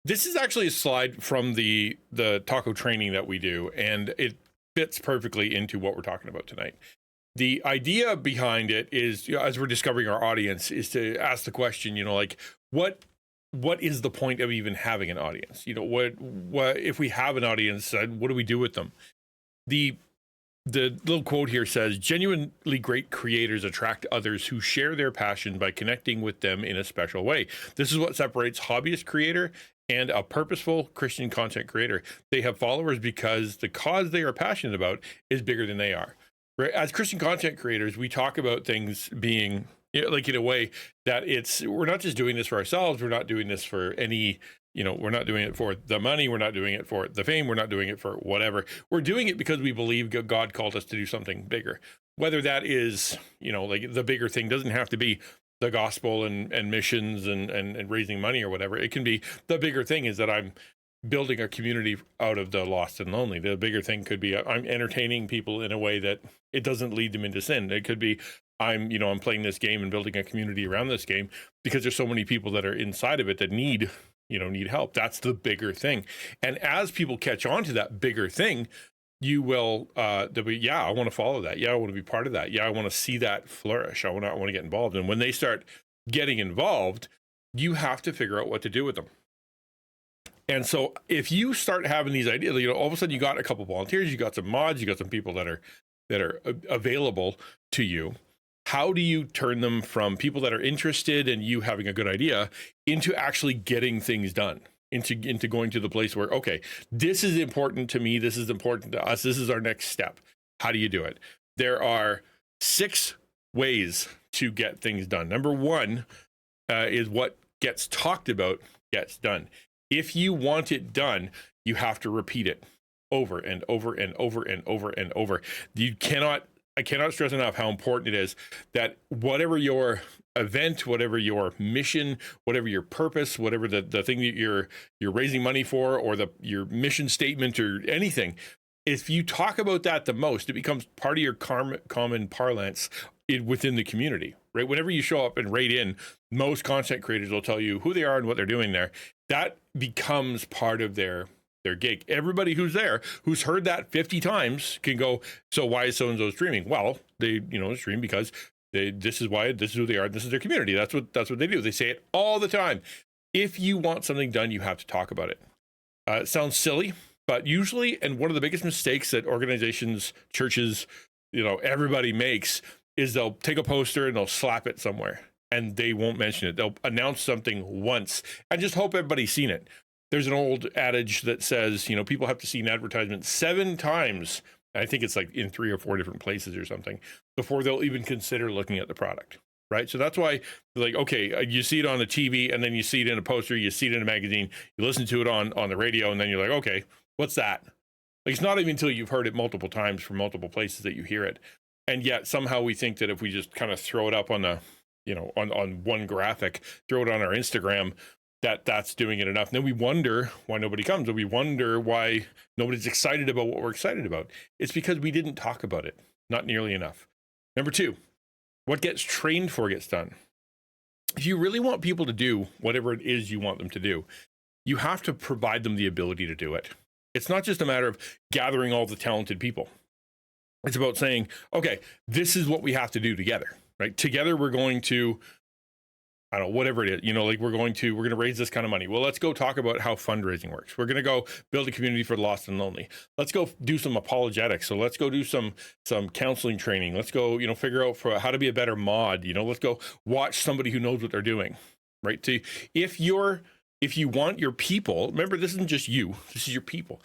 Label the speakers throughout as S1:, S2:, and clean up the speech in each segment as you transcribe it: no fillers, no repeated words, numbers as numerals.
S1: This is actually a slide from the taco training that we do, and it fits perfectly into what we're talking about tonight. The idea behind it is, as we're discovering our audience, is to ask the question, like what is the point of even having an audience? What if we have an audience, what do we do with them? The little quote here says, genuinely great creators attract others who share their passion by connecting with them in a special way. This is what separates hobbyist creator and a purposeful Christian content creator. They have followers because the cause they are passionate about is bigger than they are. Right? As Christian content creators, we talk about things being like in a way that we're not just doing this for ourselves. We're not doing this for any, we're not doing it for the money. We're not doing it for the fame. We're not doing it for whatever. We're doing it because we believe God called us to do something bigger. Whether that is, like the bigger thing doesn't have to be the gospel and missions and raising money or whatever. It can be the bigger thing is that I'm building a community out of the lost and lonely. The bigger thing could be I'm entertaining people in a way that it doesn't lead them into sin. It could be I'm playing this game and building a community around this game because there's so many people that are inside of it that need help. That's the bigger thing. And as people catch on to that bigger thing, you will they'll be, yeah, I want to follow that. Yeah, I want to be part of that. Yeah, I want to see that flourish. I want to get involved. And when they start getting involved, you have to figure out what to do with them. And so if you start having these ideas, all of a sudden you got a couple volunteers, you got some mods, you got some people that are available to you. How do you turn them from people that are interested in you having a good idea into actually getting things done, into going to the place where, okay, this is important to me. This is important to us. This is our next step. How do you do it? There are 6 ways to get things done. Number 1 is what gets talked about gets done. If you want it done, you have to repeat it over and over and over and over and over. I cannot stress enough how important it is that whatever your event, whatever your mission, whatever your purpose, whatever the thing that you're raising money for, or your mission statement or anything, if you talk about that the most, it becomes part of your common parlance within the community, right? Whenever you show up and rate in, most content creators will tell you who they are and what they're doing there. That becomes part of their gig. Everybody who's there, who's heard that 50 times, can go, so why is so-and-so streaming? Well, they, stream because this is who they are. This is their community. That's what they do. They say it all the time. If you want something done, you have to talk about it. It sounds silly, but usually, and one of the biggest mistakes that organizations, churches, everybody makes is they'll take a poster and they'll slap it somewhere and they won't mention it. They'll announce something once and just hope everybody's seen it. There's an old adage that says, people have to see an advertisement 7 times. I think it's like in 3 or 4 different places or something before they'll even consider looking at the product. Right. So that's why, like, okay, you see it on the TV and then you see it in a poster, you see it in a magazine, you listen to it on the radio, and then you're like, okay, what's that? Like, it's not even until you've heard it multiple times from multiple places that you hear it. And yet somehow we think that if we just kind of throw it up on the, on one graphic, throw it on our Instagram, that's doing it enough. And then we wonder why nobody comes, and we wonder why nobody's excited about what we're excited about. It's because we didn't talk about it, not nearly enough. Number 2, what gets trained for gets done. If you really want people to do whatever it is you want them to do, you have to provide them the ability to do it. It's not just a matter of gathering all the talented people. It's about saying, okay, this is what we have to do together, right? Together we're going to, I don't know, whatever it is, like we're going to raise this kind of money. Well, let's go talk about how fundraising works. We're going to go build a community for the lost and lonely. Let's go do some apologetics. So let's go do some counseling training. Let's go, figure out for how to be a better mod. Let's go watch somebody who knows what they're doing, right? If you want your people, remember, this isn't just you, this is your people,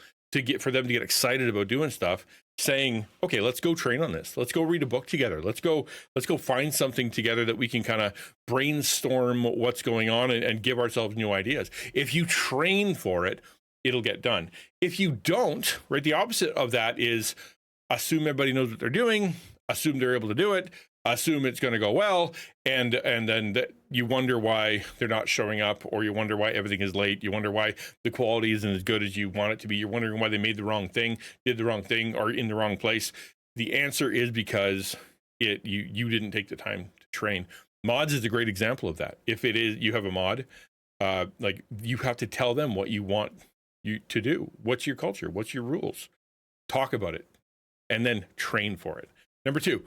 S1: for them to get excited about doing stuff, saying, okay, let's go train on this. Let's go read a book together. Let's go find something together that we can kind of brainstorm what's going on and give ourselves new ideas. If you train for it, it'll get done. If you don't, right, the opposite of that is assume everybody knows what they're doing, assume they're able to do it, assume it's going to go well, and then you wonder why they're not showing up, or you wonder why everything is late. You wonder why the quality isn't as good as you want it to be. You're wondering why they made the wrong thing, did the wrong thing, or in the wrong place. The answer is because you didn't take the time to train. Mods is a great example of that. If it is, you have a mod Like you have to tell them what you want you to do. What's your culture? What's your rules? Talk about it and then train for it. Number 2,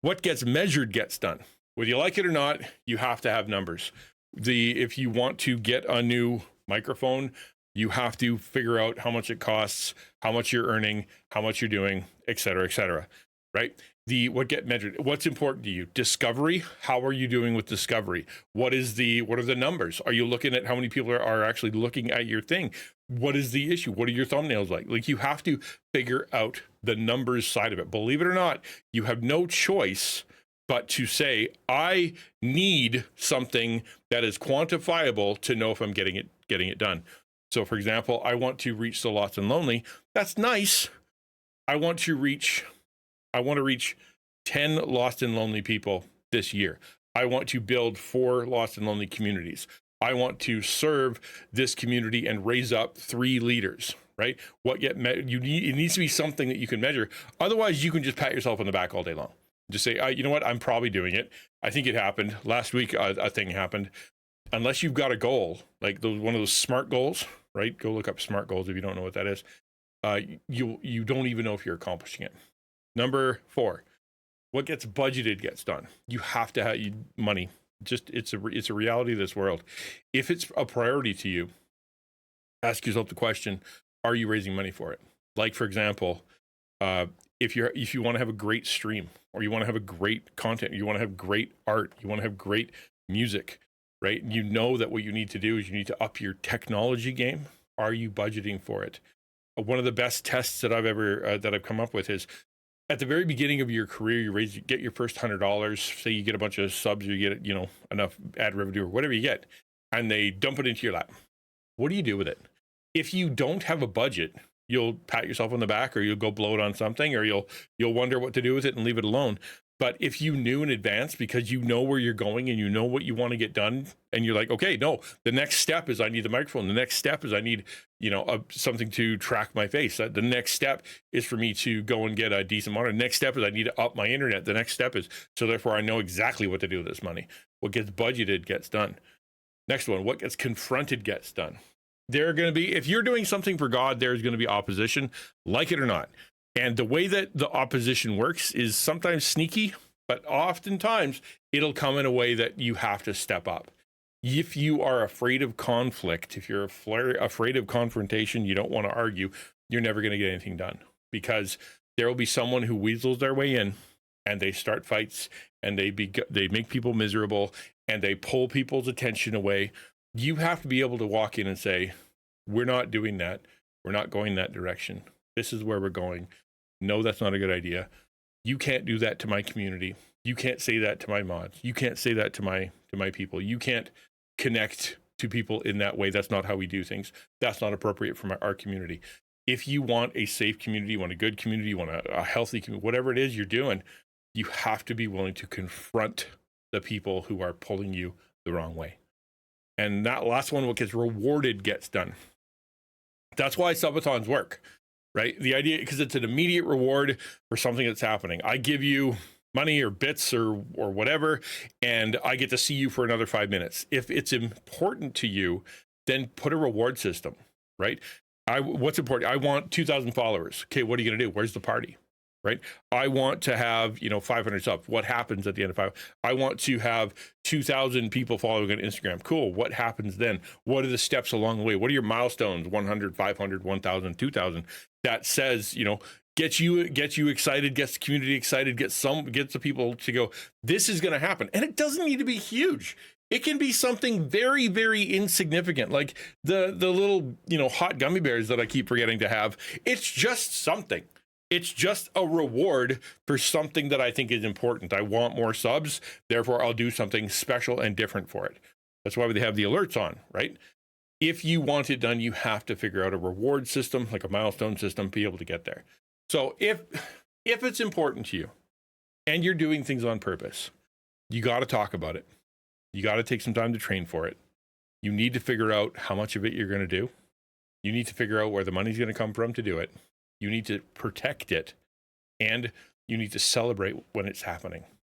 S1: what gets measured gets done. Whether you like it or not, you have to have numbers. If you want to get a new microphone, you have to figure out how much it costs, how much you're earning, how much you're doing, et cetera, right? What get measured, what's important to you? Discovery, how are you doing with discovery? What are the numbers? Are you looking at how many people are actually looking at your thing? What is the issue? What are your thumbnails like? Like you have to figure out the numbers side of it. Believe it or not, you have no choice but to say, I need something that is quantifiable to know if I'm getting it done. So for example, I want to reach the Lost and Lonely. That's nice. I want to reach 10 Lost and Lonely people this year. I want to build 4 Lost and Lonely communities. I want to serve this community and raise up 3 leaders, right? It needs to be something that you can measure. Otherwise, you can just pat yourself on the back all day long. Just say, you know what? I'm probably doing it. I think it happened. Last week, a thing happened. Unless you've got a goal, like one of those SMART goals, right? Go look up SMART goals if you don't know what that is. You don't even know if you're accomplishing it. Number 4, what gets budgeted gets done. You have to have money. It's a reality of this world. If it's a priority to you, ask yourself the question, are you raising money for it? Like, for example, if you want to have a great stream, or you want to have a great content, you want to have great art, you want to have great music, right? You know that what you need to do is you need to up your technology game. Are you budgeting for it? One of the best tests that I've come up with is at the very beginning of your career, you get your first $100. Say you get a bunch of subs, or you get enough ad revenue or whatever you get, and they dump it into your lap. What do you do with it? If you don't have a budget, you'll pat yourself on the back, or you'll go blow it on something, or you'll wonder what to do with it and leave it alone. But if you knew in advance, because you know where you're going and you know what you want to get done, and you're like, okay, no, the next step is I need the microphone. The next step is I need, something to track my face. The next step is for me to go and get a decent monitor. The next step is I need to up my internet. The next step is, so therefore I know exactly what to do with this money. What gets budgeted gets done. Next one, what gets confronted gets done. There are going to be, if you're doing something for God, there's going to be opposition, like it or not. And the way that the opposition works is sometimes sneaky, but oftentimes it'll come in a way that you have to step up. If you are afraid of conflict, if you're afraid of confrontation, you don't want to argue, you're never going to get anything done, because there will be someone who weasels their way in, and they start fights, and they make people miserable, and they pull people's attention away. You have to be able to walk in and say, we're not doing that. We're not going that direction. This is where we're going. No, that's not a good idea. You can't do that to my community. You can't say that to my mods. You can't say that to my people. You can't connect to people in that way. That's not how we do things. That's not appropriate for our community. If you want a safe community, you want a good community, you want a healthy community, whatever it is you're doing, you have to be willing to confront the people who are pulling you the wrong way. And that last one, what gets rewarded gets done. That's why subathons work, right? The idea, because it's an immediate reward for something that's happening. I give you money or bits or whatever, and I get to see you for another 5 minutes. If it's important to you, then put a reward system, right? What's important? I want 2,000 followers. Okay, what are you going to do? Where's the party? Right? I want to have, 500 subs. What happens at the end of 5? I want to have 2,000 people following on Instagram. Cool. What happens then? What are the steps along the way? What are your milestones? 100, 500, 1,000, 2,000. That says, gets you excited, gets the community excited, gets the people to go, this is going to happen. And it doesn't need to be huge. It can be something very, very insignificant, like the little, hot gummy bears that I keep forgetting to have. It's just something. It's just a reward for something that I think is important. I want more subs, therefore I'll do something special and different for it. That's why they have the alerts on, right? If you want it done, you have to figure out a reward system, like a milestone system, be able to get there. So if it's important to you and you're doing things on purpose, you got to talk about it. You got to take some time to train for it. You need to figure out how much of it you're going to do. You need to figure out where the money's going to come from to do it. You need to protect it, and you need to celebrate when it's happening.